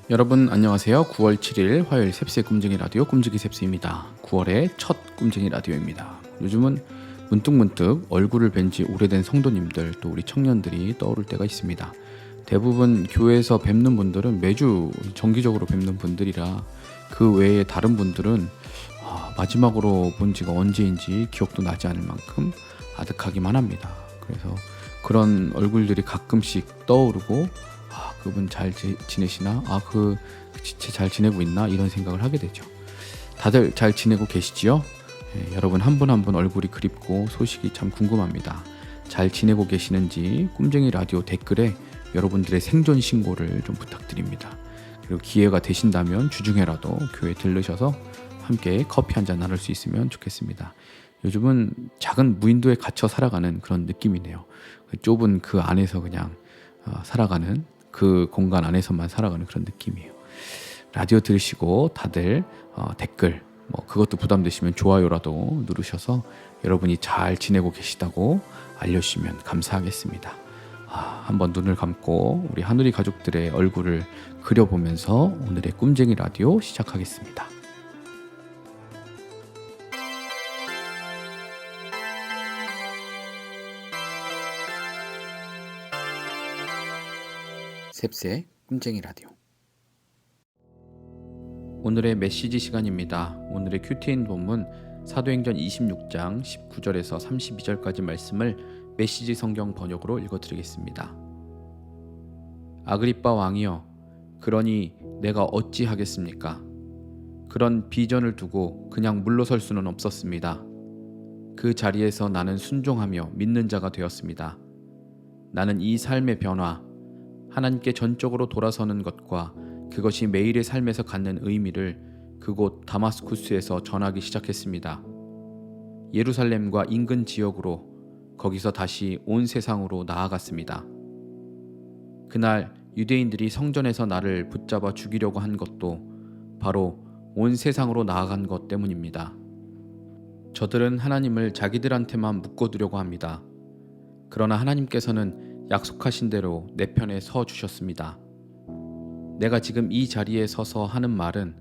여러분 안녕하세요. 9월 7일 화요일 셉스의 꿈쟁이 라디오 꿈지기 셉스입니다. 9월의 첫 꿈쟁이 라디오입니다. 요즘은 문득문득 얼굴을 뵌 지 오래된 성도님들 또 우리 청년들이 떠오를 때가 있습니다. 대부분 교회에서 뵙는 분들은 매주 정기적으로 뵙는 분들이라 그 외에 다른 분들은 마지막으로 본 지가 언제인지 기억도 나지 않을 만큼 아득하기만 합니다. 그래서 그런 얼굴들이 가끔씩 떠오르고 그분 잘 지내시나? 그 지체 잘 지내고 있나? 이런 생각을 하게 되죠. 다들 잘 지내고 계시지요? 여러분 한 분 한 분 얼굴이 그립고 소식이 참 궁금합니다. 잘 지내고 계시는지 꿈쟁이 라디오 댓글에 여러분들의 생존 신고를 좀 부탁드립니다. 그리고 기회가 되신다면 주중에라도 교회 들르셔서 함께 커피 한잔 나눌 수 있으면 좋겠습니다. 요즘은 작은 무인도에 갇혀 살아가는 그런 느낌이네요. 좁은 그 안에서 그냥 살아가는 그 공간 안에서만 살아가는 그런 느낌이에요. 라디오 들으시고 다들 댓글 그것도 부담되시면 좋아요라도 누르셔서 여러분이 잘 지내고 계시다고 알려주시면 감사하겠습니다. 한번 눈을 감고 우리 하누리 가족들의 얼굴을 그려보면서 오늘의 꿈쟁이 라디오 시작하겠습니다. 셉스의 꿈쟁이 라디오. 오늘의 메시지 시간입니다. 오늘의 큐티인 본문 사도행전 26장 19절에서 32절까지 말씀을 메시지 성경 번역으로 읽어드리겠습니다. 아그리빠 왕이여, 그러니 내가 어찌 하겠습니까? 그런 비전을 두고 그냥 물러설 수는 없었습니다. 그 자리에서 나는 순종하며 믿는 자가 되었습니다. 나는 이 삶의 변화, 하나님께 전적으로 돌아서는 것과 그것이 매일의 삶에서 갖는 의미를 그곳 다마스쿠스에서 전하기 시작했습니다. 예루살렘과 인근 지역으로, 거기서 다시 온 세상으로 나아갔습니다. 그날 유대인들이 성전에서 나를 붙잡아 죽이려고 한 것도 바로 온 세상으로 나아간 것 때문입니다. 저들은 하나님을 자기들한테만 묶어두려고 합니다. 그러나 하나님께서는 약속하신 대로 내 편에 서 주셨습니다. 내가 지금 이 자리에 서서 하는 말은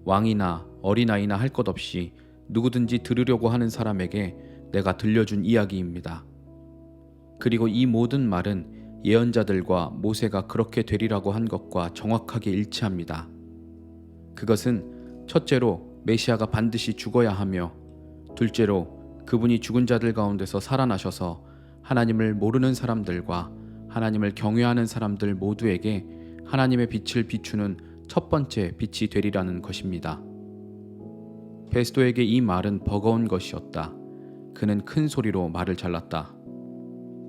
왕이나 어린아이나 할 것 없이 누구든지 들으려고 하는 사람에게 내가 들려준 이야기입니다. 그리고 이 모든 말은 예언자들과 모세가 그렇게 되리라고 한 것과 정확하게 일치합니다. 그것은 첫째로 메시아가 반드시 죽어야 하며, 둘째로 그분이 죽은 자들 가운데서 살아나셔서 하나님을 모르는 사람들과 하나님을 경외하는 사람들 모두에게 하나님의 빛을 비추는 첫 번째 빛이 되리라는 것입니다. 베스도에게 이 말은 버거운 것이었다. 그는 큰 소리로 말을 잘랐다.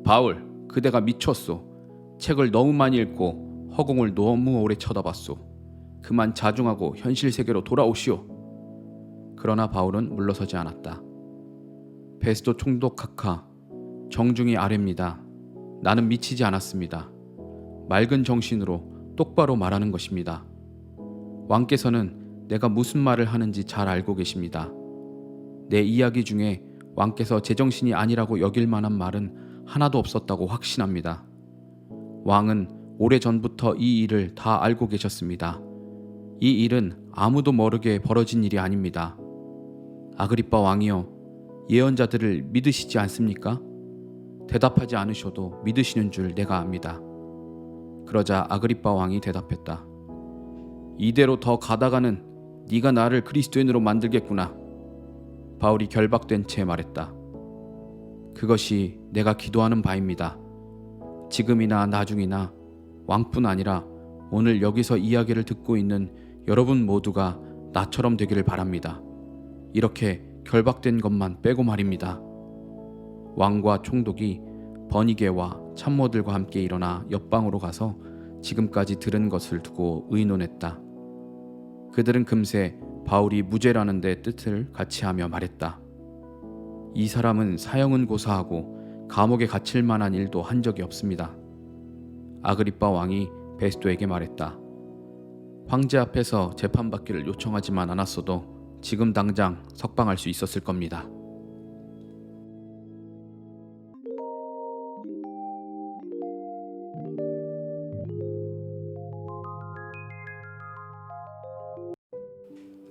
바울, 그대가 미쳤소. 책을 너무 많이 읽고 허공을 너무 오래 쳐다봤소. 그만 자중하고 현실 세계로 돌아오시오. 그러나 바울은 물러서지 않았다. 베스도 총독 카카, 정중히 아뢰입니다. 나는 미치지 않았습니다. 맑은 정신으로 똑바로 말하는 것입니다. 왕께서는 내가 무슨 말을 하는지 잘 알고 계십니다. 내 이야기 중에 왕께서 제정신이 아니라고 여길 만한 말은 하나도 없었다고 확신합니다. 왕은 오래전부터 이 일을 다 알고 계셨습니다. 이 일은 아무도 모르게 벌어진 일이 아닙니다. 아그리빠 왕이여, 예언자들을 믿으시지 않습니까? 대답하지 않으셔도 믿으시는 줄 내가 압니다. 그러자 아그리빠 왕이 대답했다. 이대로 더 가다가는 네가 나를 그리스도인으로 만들겠구나. 바울이 결박된 채 말했다. 그것이 내가 기도하는 바입니다. 지금이나 나중이나 왕뿐 아니라 오늘 여기서 이야기를 듣고 있는 여러분 모두가 나처럼 되기를 바랍니다. 이렇게 결박된 것만 빼고 말입니다. 왕과 총독이 버니게와 참모들과 함께 일어나 옆방으로 가서 지금까지 들은 것을 두고 의논했다. 그들은 금세 바울이 무죄라는 데 뜻을 같이 하며 말했다. 이 사람은 사형은 고사하고 감옥에 갇힐 만한 일도 한 적이 없습니다. 아그리빠 왕이 베스도에게 말했다. 황제 앞에서 재판받기를 요청하지만 않았어도 지금 당장 석방할 수 있었을 겁니다.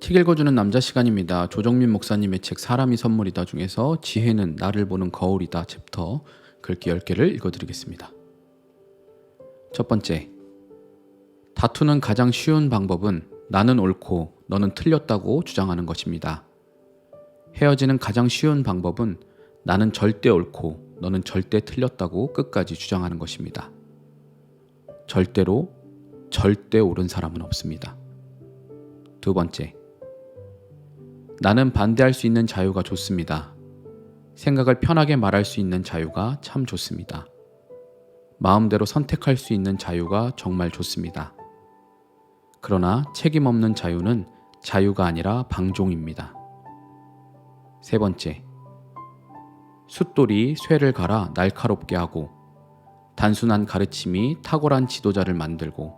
책 읽어주는 남자 시간입니다. 조정민 목사님의 책 사람이 선물이다 중에서 지혜는 나를 보는 거울이다 챕터 글귀 10개를 읽어드리겠습니다. 첫 번째, 다투는 가장 쉬운 방법은 나는 옳고 너는 틀렸다고 주장하는 것입니다. 헤어지는 가장 쉬운 방법은 나는 절대 옳고 너는 절대 틀렸다고 끝까지 주장하는 것입니다. 절대로 절대 옳은 사람은 없습니다. 두 번째, 나는 반대할 수 있는 자유가 좋습니다. 생각을 편하게 말할 수 있는 자유가 참 좋습니다. 마음대로 선택할 수 있는 자유가 정말 좋습니다. 그러나 책임 없는 자유는 자유가 아니라 방종입니다. 세 번째, 숫돌이 쇠를 갈아 날카롭게 하고 단순한 가르침이 탁월한 지도자를 만들고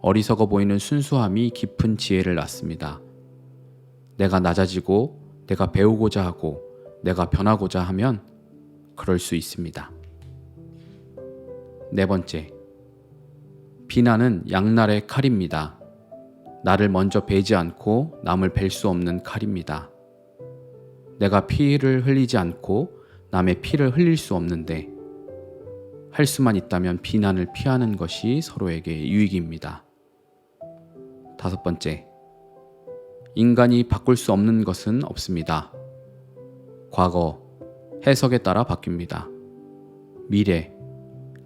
어리석어 보이는 순수함이 깊은 지혜를 낳습니다. 내가 낮아지고 내가 배우고자 하고 내가 변하고자 하면 그럴 수 있습니다. 네 번째, 비난은 양날의 칼입니다. 나를 먼저 베지 않고 남을 벨 수 없는 칼입니다. 내가 피를 흘리지 않고 남의 피를 흘릴 수 없는데 할 수만 있다면 비난을 피하는 것이 서로에게 유익입니다. 다섯 번째, 인간이 바꿀 수 없는 것은 없습니다. 과거, 해석에 따라 바뀝니다. 미래,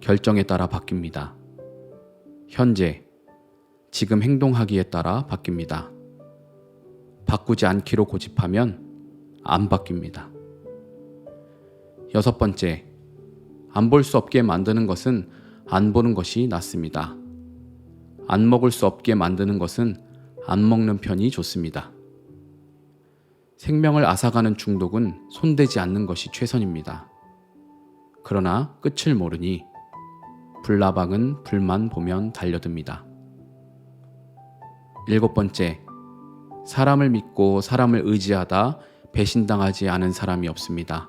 결정에 따라 바뀝니다. 현재, 지금 행동하기에 따라 바뀝니다. 바꾸지 않기로 고집하면 안 바뀝니다. 여섯 번째, 안 볼 수 없게 만드는 것은 안 보는 것이 낫습니다. 안 먹을 수 없게 만드는 것은 안 먹는 편이 좋습니다. 생명을 앗아가는 중독은 손대지 않는 것이 최선입니다. 그러나 끝을 모르니 불나방은 불만 보면 달려듭니다. 일곱 번째, 사람을 믿고 사람을 의지하다 배신당하지 않은 사람이 없습니다.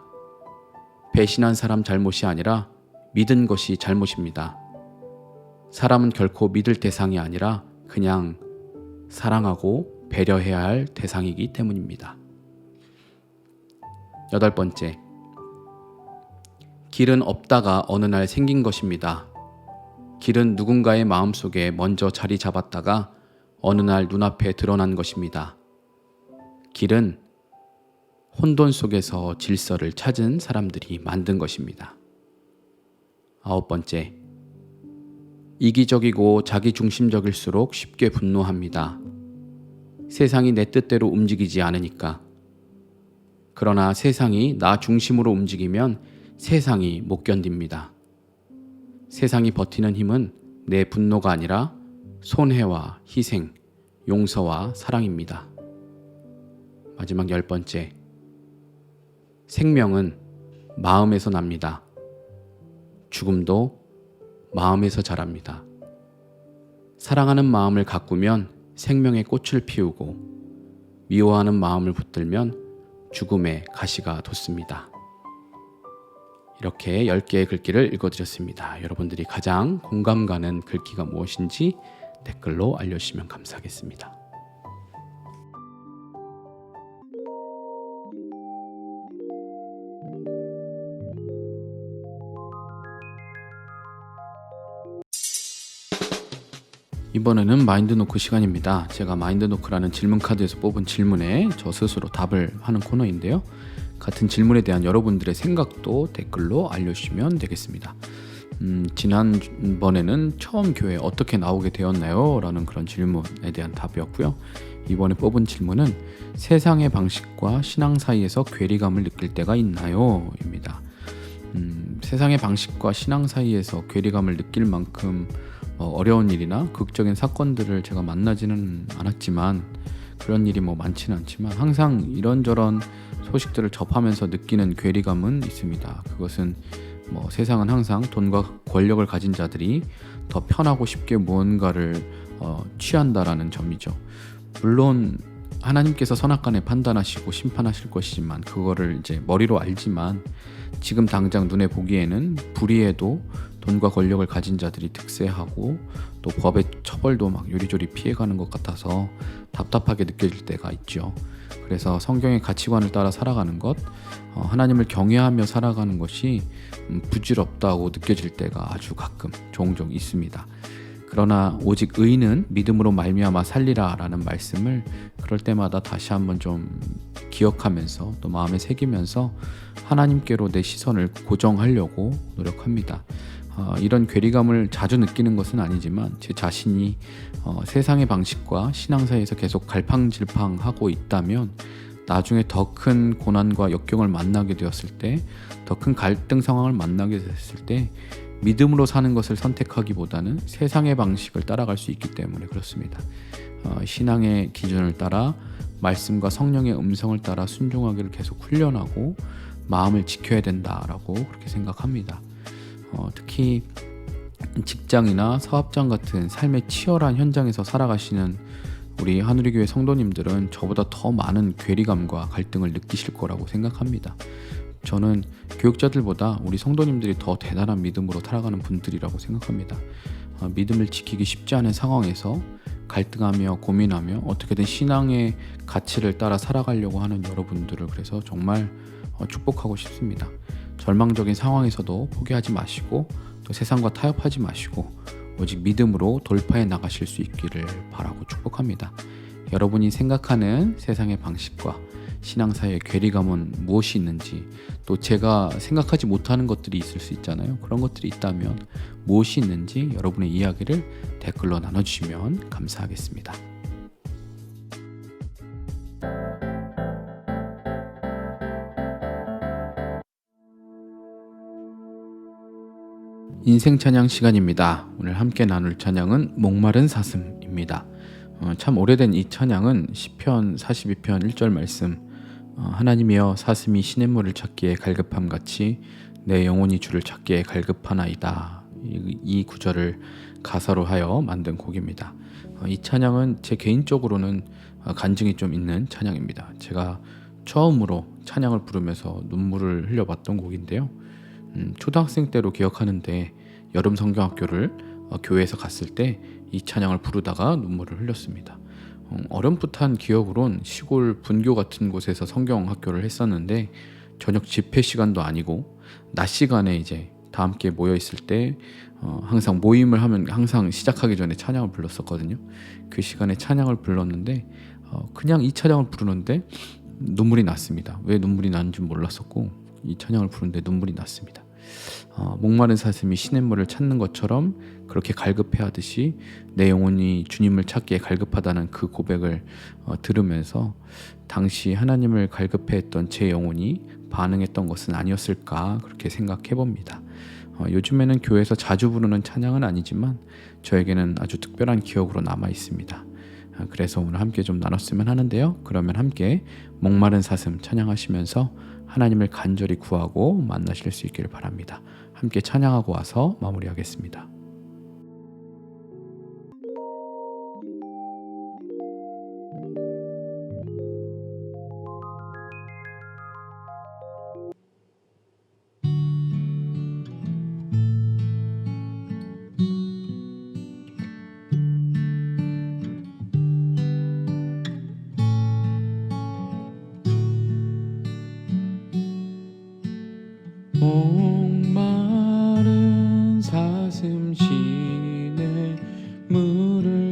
배신한 사람 잘못이 아니라 믿은 것이 잘못입니다. 사람은 결코 믿을 대상이 아니라 그냥 사랑하고 배려해야 할 대상이기 때문입니다. 여덟 번째, 길은 없다가 어느 날 생긴 것입니다. 길은 누군가의 마음속에 먼저 자리 잡았다가 어느 날 눈앞에 드러난 것입니다. 길은 혼돈 속에서 질서를 찾은 사람들이 만든 것입니다. 아홉 번째, 이기적이고 자기중심적일수록 쉽게 분노합니다. 세상이 내 뜻대로 움직이지 않으니까. 그러나 세상이 나 중심으로 움직이면 세상이 못 견딥니다. 세상이 버티는 힘은 내 분노가 아니라 손해와 희생, 용서와 사랑입니다. 마지막 열 번째, 생명은 마음에서 납니다. 죽음도 마음에서 자랍니다. 사랑하는 마음을 가꾸면 생명의 꽃을 피우고 미워하는 마음을 붙들면 죽음의 가시가 돋습니다. 이렇게 10개의 글귀를 읽어드렸습니다. 여러분들이 가장 공감 가는 글귀가 무엇인지 댓글로 알려주시면 감사하겠습니다. 이번에는 마인드노크 시간입니다. 제가 마인드노크라는 질문 카드에서 뽑은 질문에 저 스스로 답을 하는 코너인데요. 같은 질문에 대한 여러분들의 생각도 댓글로 알려주시면 되겠습니다. 지난번에는 처음 교회 어떻게 나오게 되었나요? 라는 그런 질문에 대한 답이었고요. 이번에 뽑은 질문은 세상의 방식과 신앙 사이에서 괴리감을 느낄 때가 있나요? 입니다. 세상의 방식과 신앙 사이에서 괴리감을 느낄 만큼 어려운 일이나 극적인 사건들을 제가 만나지는 않았지만 그런 일이 많지는 않지만 항상 이런저런 소식들을 접하면서 느끼는 괴리감은 있습니다. 그것은 세상은 항상 돈과 권력을 가진 자들이 더 편하고 쉽게 무언가를 취한다라는 점이죠. 물론 하나님께서 선악간에 판단하시고 심판하실 것이지만 그거를 이제 머리로 알지만 지금 당장 눈에 보기에는 불의에도 돈과 권력을 가진 자들이 득세하고 또 법의 처벌도 막 요리조리 피해가는 것 같아서 답답하게 느껴질 때가 있죠. 그래서 성경의 가치관을 따라 살아가는 것, 하나님을 경외하며 살아가는 것이 부질없다고 느껴질 때가 아주 가끔 종종 있습니다. 그러나 오직 의인은 믿음으로 말미암아 살리라라는 말씀을 그럴 때마다 다시 한번 좀 기억하면서 또 마음에 새기면서 하나님께로 내 시선을 고정하려고 노력합니다. 이런 괴리감을 자주 느끼는 것은 아니지만 제 자신이 세상의 방식과 신앙 사이에서 계속 갈팡질팡하고 있다면 나중에 더 큰 고난과 역경을 만나게 되었을 때, 더 큰 갈등 상황을 만나게 됐을 때 믿음으로 사는 것을 선택하기보다는 세상의 방식을 따라갈 수 있기 때문에 그렇습니다. 신앙의 기준을 따라 말씀과 성령의 음성을 따라 순종하기를 계속 훈련하고 마음을 지켜야 된다라고 그렇게 생각합니다. 특히 직장이나 사업장 같은 삶의 치열한 현장에서 살아가시는 우리 하누리교회 성도님들은 저보다 더 많은 괴리감과 갈등을 느끼실 거라고 생각합니다. 저는 교육자들보다 우리 성도님들이 더 대단한 믿음으로 살아가는 분들이라고 생각합니다. 믿음을 지키기 쉽지 않은 상황에서 갈등하며 고민하며 어떻게든 신앙의 가치를 따라 살아가려고 하는 여러분들을 그래서 정말 축복하고 싶습니다. 절망적인 상황에서도 포기하지 마시고 또 세상과 타협하지 마시고 오직 믿음으로 돌파해 나가실 수 있기를 바라고 축복합니다. 여러분이 생각하는 세상의 방식과 신앙 사이의 괴리감은 무엇이 있는지, 또 제가 생각하지 못하는 것들이 있을 수 있잖아요. 그런 것들이 있다면 무엇이 있는지 여러분의 이야기를 댓글로 나눠주시면 감사하겠습니다. 인생 찬양 시간입니다. 오늘 함께 나눌 찬양은 목마른 사슴입니다. 참 오래된 이 찬양은 시편 42편 1절 말씀, 하나님이여 사슴이 시냇물을 찾기에 갈급함같이 내 영혼이 주를 찾기에 갈급하나이다. 이 구절을 가사로 하여 만든 곡입니다. 이 찬양은 제 개인적으로는 간증이 좀 있는 찬양입니다. 제가 처음으로 찬양을 부르면서 눈물을 흘려봤던 곡인데요. 초등학생 때로 기억하는데 여름 성경학교를 교회에서 갔을 때 이 찬양을 부르다가 눈물을 흘렸습니다. 어렴풋한 기억으론 시골 분교 같은 곳에서 성경학교를 했었는데 저녁 집회 시간도 아니고 낮 시간에 이제 다 함께 모여 있을 때 항상 모임을 하면 항상 시작하기 전에 찬양을 불렀었거든요. 그 시간에 찬양을 불렀는데 그냥 이 찬양을 부르는데 눈물이 났습니다. 왜 눈물이 나는지 몰랐었고 이 찬양을 부르는데 눈물이 났습니다. 목마른 사슴이 시냇물을 찾는 것처럼 그렇게 갈급해하듯이 내 영혼이 주님을 찾기에 갈급하다는 그 고백을 들으면서 당시 하나님을 갈급해했던 제 영혼이 반응했던 것은 아니었을까 그렇게 생각해 봅니다. 요즘에는 교회에서 자주 부르는 찬양은 아니지만 저에게는 아주 특별한 기억으로 남아 있습니다. 그래서 오늘 함께 좀 나눴으면 하는데요. 그러면 함께 목마른 사슴 찬양하시면서 하나님을 간절히 구하고 만나실 수 있기를 바랍니다. 함께 찬양하고 와서 마무리하겠습니다. 목마른 사슴 시냇물을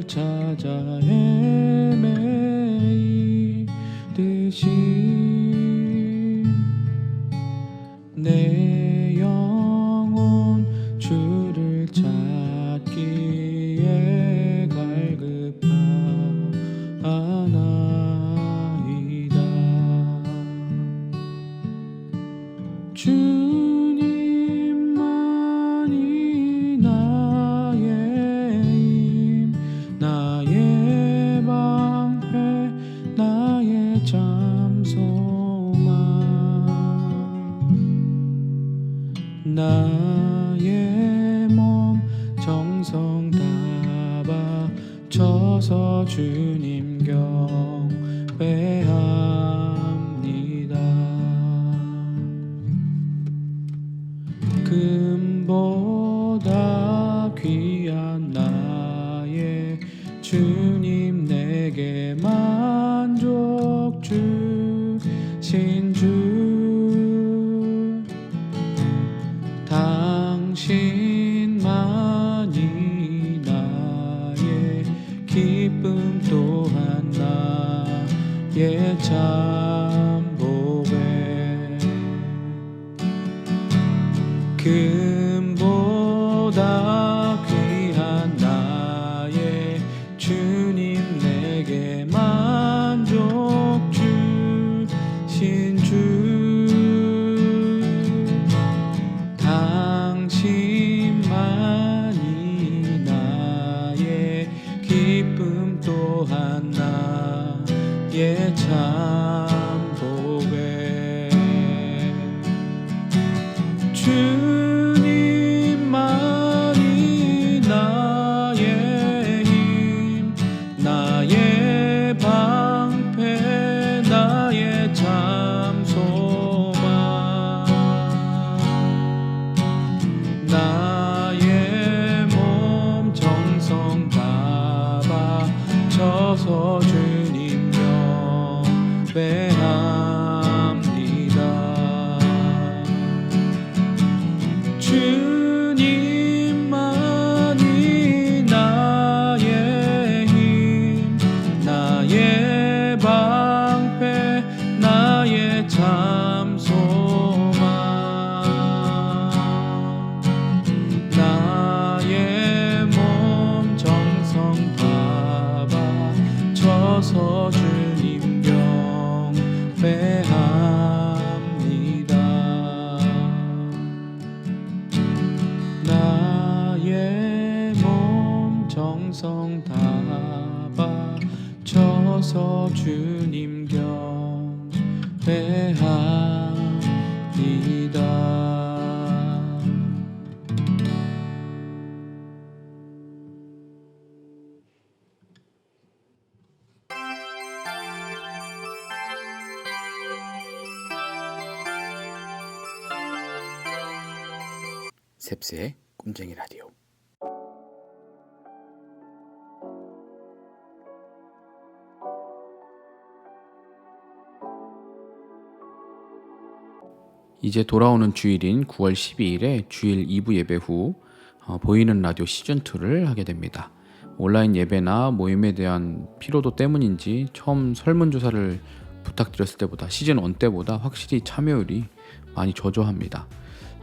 찾아 헤매이듯이 내 영혼 주를 찾기에 갈급하나이다. 주님만이 나의 힘, 나의 방패, 나의 잠소망, 나의 몸 정성 다 바쳐서 주님 경배하리라. 배합니다. 금보다 귀한 나의 주님, 내게 만족 주신 주, 당신만이 나의 기쁨 또한 나의 참 보배. 금보다 귀한 나의 주님, 내게 만족 주신 주, 당신만이 나의 기쁨 또한 나의 참 보배. 주님만이 나의 힘, 나의 방패, 나의 참 소망, 나의 몸 정성 다 바쳐서 주님 경배합니다. 주님만이 나의 힘, 나의 방패, 나의 참 소망, 나의 몸 정성 다 바쳐서 주님 경배합니다. 나의 몸 정성 다 바쳐서 주님 경배합니다. 셉스의 꿈쟁이 라디오. 이제 돌아오는 주일인 9월 12일에 주일 2부 예배 후 보이는 라디오 시즌2를 하게 됩니다. 온라인 예배나 모임에 대한 피로도 때문인지 처음 설문조사를 부탁드렸을 때보다 시즌1 때보다 확실히 참여율이 많이 저조합니다.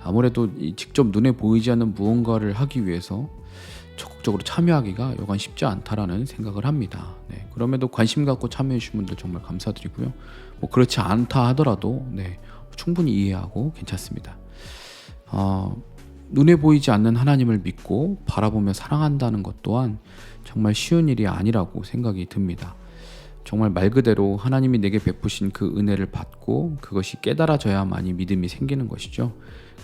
아무래도 직접 눈에 보이지 않는 무언가를 하기 위해서 적극적으로 참여하기가 여간 쉽지 않다라는 생각을 합니다. 네, 그럼에도 관심 갖고 참여해 주신 분들 정말 감사드리고요. 뭐 그렇지 않다 하더라도 충분히 이해하고 괜찮습니다. 눈에 보이지 않는 하나님을 믿고 바라보며 사랑한다는 것 또한 정말 쉬운 일이 아니라고 생각이 듭니다. 정말 말 그대로 하나님이 내게 베푸신 그 은혜를 받고 그것이 깨달아져야만이 믿음이 생기는 것이죠.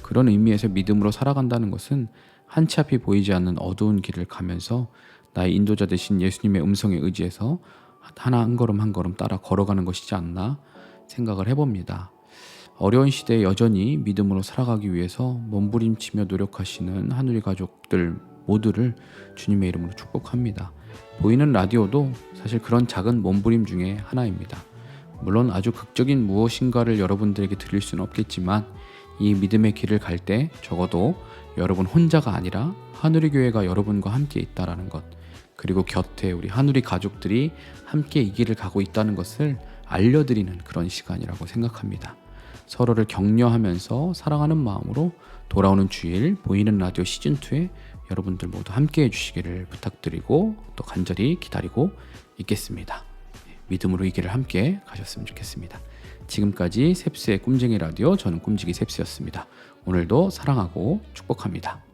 그런 의미에서 믿음으로 살아간다는 것은 한치 앞이 보이지 않는 어두운 길을 가면서 나의 인도자 되신 예수님의 음성에 의지해서 하나 한 걸음 한 걸음 따라 걸어가는 것이지 않나 생각을 해봅니다. 어려운 시대에 여전히 믿음으로 살아가기 위해서 몸부림치며 노력하시는 하누리 가족들 모두를 주님의 이름으로 축복합니다. 보이는 라디오도 사실 그런 작은 몸부림 중에 하나입니다. 물론 아주 극적인 무엇인가를 여러분들에게 드릴 수는 없겠지만 이 믿음의 길을 갈 때 적어도 여러분 혼자가 아니라 하누리 교회가 여러분과 함께 있다라는 것, 그리고 곁에 우리 하누리 가족들이 함께 이 길을 가고 있다는 것을 알려드리는 그런 시간이라고 생각합니다. 서로를 격려하면서 사랑하는 마음으로 돌아오는 주일 보이는 라디오 시즌2에 여러분들 모두 함께 해주시기를 부탁드리고 또 간절히 기다리고 있겠습니다. 믿음으로 이 길을 함께 가셨으면 좋겠습니다. 지금까지 셉스의 꿈쟁이 라디오, 저는 꿈지기 셉스였습니다. 오늘도 사랑하고 축복합니다.